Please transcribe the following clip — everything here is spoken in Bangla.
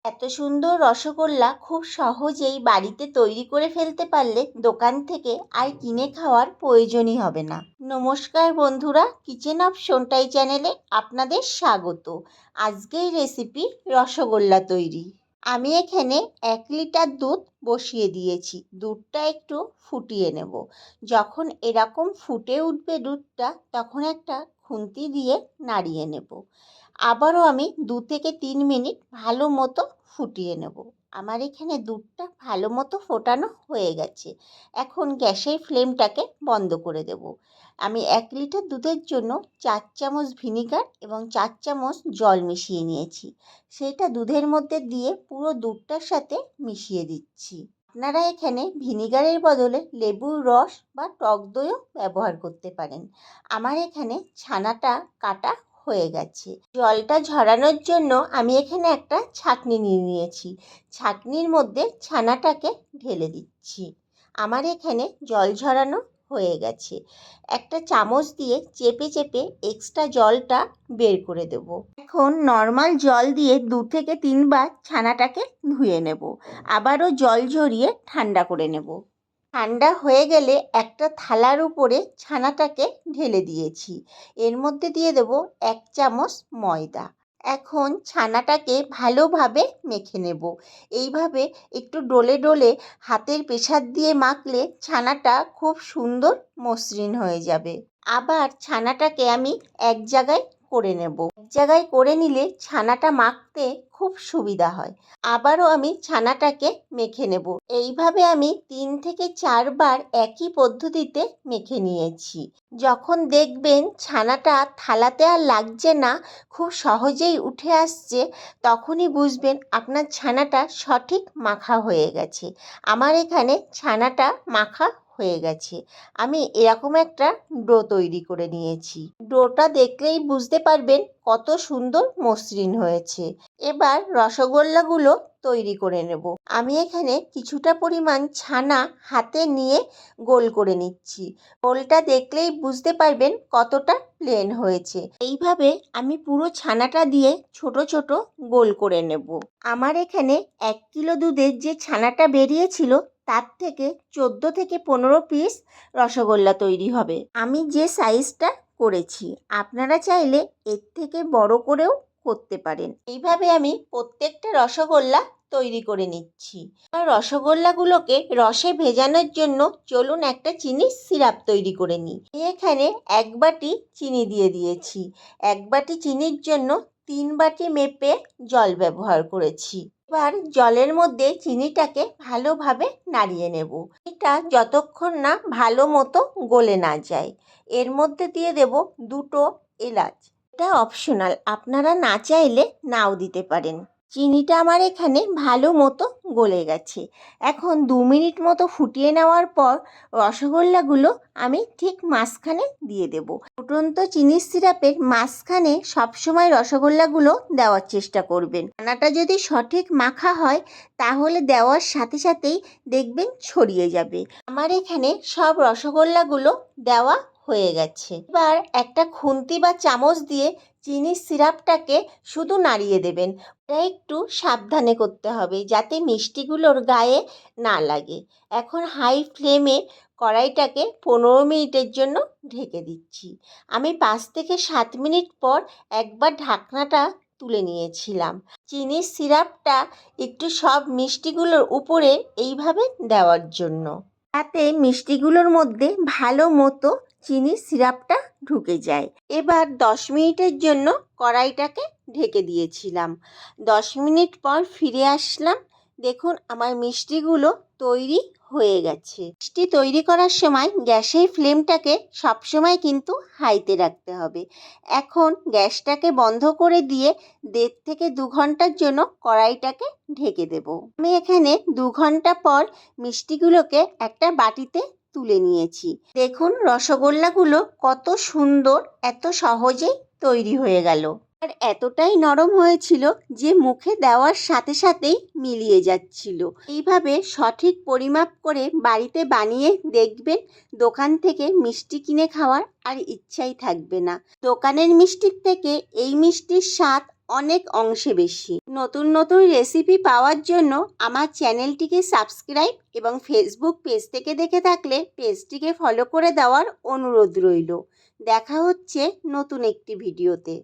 এত সুন্দর রসগোল্লা খুব সহজেই বাড়িতে তৈরি করে ফেলতে পারলে দোকান থেকে আর কিনে খাওয়ার প্রয়োজনই হবে না। নমস্কার বন্ধুরা, কিচেন অফ সোনটাই চ্যানেলে আপনাদের স্বাগত। আজকের রেসিপি রসগোল্লা তৈরি। আমি এখানে 1 লিটার দুধ বসিয়ে দিয়েছি। দুধটা একটু ফুটিয়ে নেব। যখন এরকম ফুটে উঠবে দুধটা, তখন একটা খুন্তি দিয়ে নাড়িয়ে নেব। আবারও আমি 2 থেকে 3 মিনিট ভালো মতো ফুটিয়ে নেব। আমার এখানে দুধটা ভালো মতো ফোটানো হয়ে গেছে। এখন গ্যাসের ফ্লেমটাকে বন্ধ করে দেব। আমি 1 লিটার দুধের জন্য 4 চামচ ভিনিগার এবং 4 চামচ জল মিশিয়ে নিয়েছি। সেটা দুধের মধ্যে দিয়ে পুরো দুধটার সাথে মিশিয়ে দিচ্ছি। আপনারা এখানে ভিনিগারের বদলে লেবুর রস বা টক দইও ব্যবহার করতে পারেন। আমার এখানে ছানাটা কাটা হয়ে গেছে। জলটা ঝরানোর জন্য আমি এখানে একটা ছাঁকনি নিয়ে নিয়েছি। ছাঁকনির মধ্যে ছানাটাকে ঢেলে দিচ্ছি। আমার এখানে জল ঝরানো হয়ে গেছে। একটা চামচ দিয়ে চেপে চেপে এক্সট্রা জলটা বের করে দেব। এখন নর্মাল জল দিয়ে 2 থেকে 3 বার ছানাটাকে ধুয়ে নেব। আবারও জল ঝরিয়ে ঠান্ডা করে নেব। ঠান্ডা হয়ে গেলে একটা থালার উপরে ছানাটাকে ঢেলে দিয়েছি। এর মধ্যে দিয়ে দেব 1 চামচ ময়দা। এখন ছানাটাকে ভালোভাবে মেখে নেব। এইভাবে একটু ডলে ডলে হাতের প্রেসার দিয়ে মাখলে ছানাটা খুব সুন্দর মসৃণ হয়ে যাবে। আবার ছানাটাকে আমি এক জায়গায় করে নেব। এক জায়গায় করে নিলে ছানাটা মাখতে খুব সুবিধা হয়। আবারও আমি ছানাটাকে মেখে নেব। এইভাবে আমি 3 থেকে 4 বার একই পদ্ধতিতে মেখে নিয়েছি। যখন দেখবেন ছানাটা থালাতে আর লাগছে না, খুব সহজেই উঠে আসছে, তখনই বুঝবেন আপনার ছানাটা সঠিক মাখা হয়ে গেছে। আমার এখানে ছানাটা মাখা হয়ে গেছে। আমি এরকম একটা ডো তৈরি করে নিয়েছি। ডোটা দেখলেই বুঝতে পারবেন কত সুন্দর মসৃণ হয়েছে। এবার রসগোল্লাগুলো তৈরি করে নেব। আমি এখানে কিছুটা পরিমাণ ছানা হাতে নিয়ে গোল করে নিচ্ছি। গোলটা দেখলেই বুঝতে পারবেন কতটা প্লেন হয়েছে। এইভাবে আমি পুরো ছানাটা দিয়ে ছোট ছোট গোল করে নেব। আমার এখানে 1 কিলো দুধের যে ছানাটা বেরিয়েছিল, তার থেকে 14 থেকে 15 পিস রসগোল্লা তৈরি হবে। আমি যে সাইজটা করেছি, আপনারা চাইলে এর থেকে বড় করেও করতে পারেন। এইভাবে আমি প্রত্যেকটা রসগোল্লা তৈরি করে নিচ্ছি। আর রসগোল্লাগুলোকে রসে ভেজানোর জন্য চলুন একটা চিনির সিরাপ তৈরি করে নিই। এখানে 1 বাটি চিনি দিয়ে দিয়েছি। 1 বাটি চিনির জন্য 3 বাটি মেপে জল ব্যবহার করেছি। এবার জলের মধ্যে চিনিটাকে ভালোভাবে নাড়িয়ে নেব। এটা যতক্ষণ না ভালো মতো গলে না যায়। এর মধ্যে দিয়ে দেব 2টো এলাচ। এটা অপশনাল, আপনারা না চাইলে নাও দিতে পারেন। চিনিটা আমার এখানে ভালো মতো গলে গেছে। এখন 2 মিনিট মতো ফুটিয়ে নেওয়ার পর রসগোল্লাগুলো আমি ঠিক মাঝখানে দিয়ে দেব। ফুটন্ত চিনির সিরাপের মাঝখানে সবসময় রসগোল্লাগুলো দেওয়ার চেষ্টা করবেন। ছানাটা যদি সঠিক মাখা হয়, তাহলে দেওয়ার সাথে সাথেই দেখবেন ছড়িয়ে যাবে। আমার এখানে সব রসগোল্লাগুলো দেওয়া হয়ে গেছে। এবার একটা খুন্তি বা চামচ দিয়ে চিনির সিরাপটাকে শুধু নাড়িয়ে দেবেন। এটা একটু সাবধানে করতে হবে যাতে মিষ্টিগুলোর গায়ে না লাগে। এখন হাই ফ্লেমে কড়াইটাকে 15 মিনিটের জন্য ঢেকে দিচ্ছি। আমি 5 থেকে 7 মিনিট পর একবার ঢাকনাটা তুলে নিয়েছিলাম। চিনির সিরাপটা একটু সব মিষ্টিগুলোর উপরে এইভাবে দেওয়ার জন্য, তাতে মিষ্টিগুলোর মধ্যে ভালো মতো চিনির সিরাপটা ঢুকে যায়। এবার 10 মিনিটের জন্য কড়াইটাকে ঢেকে দিয়েছিলাম। 10 মিনিট পর ফিরে আসলাম। দেখুন আমার মিষ্টিগুলো তৈরি হয়ে গেছে। মিষ্টি তৈরি করার সময় গ্যাসের ফ্লেমটাকে সবসময় কিন্তু হাইতে রাখতে হবে। এখন গ্যাসটাকে বন্ধ করে দিয়ে 1.5 থেকে 2 ঘন্টার জন্য কড়াইটাকে ঢেকে দেব। আমি এখানে 2 ঘন্টা পর মিষ্টিগুলোকে একটা বাটিতে তুলে নিয়েছি। দেখুন রসগোল্লাগুলো কত সুন্দর, এত সহজেই তৈরি হয়ে গেল। আর এতটাই নরম হয়েছিল যে মুখে দেওয়ার সাথে সাথেই মিলিয়ে যাচ্ছিল। এইভাবে সঠিক পরিমাপ করে বাড়িতে বানিয়ে দেখবেন, দোকান থেকে মিষ্টি কিনে খাওয়ার আর ইচ্ছাই থাকবে না। দোকানের মিষ্টির থেকে এই মিষ্টির স্বাদ অনেক অংশে বেশি। নতুন নতুন রেসিপি পাওয়ার জন্য আমার চ্যানেলটিকে সাবস্ক্রাইব এবং ফেসবুক পেজ থেকে দেখে থাকলে পেজটিকে ফলো করে দেওয়ার অনুরোধ রইল। দেখা হচ্ছে নতুন একটি ভিডিওতে।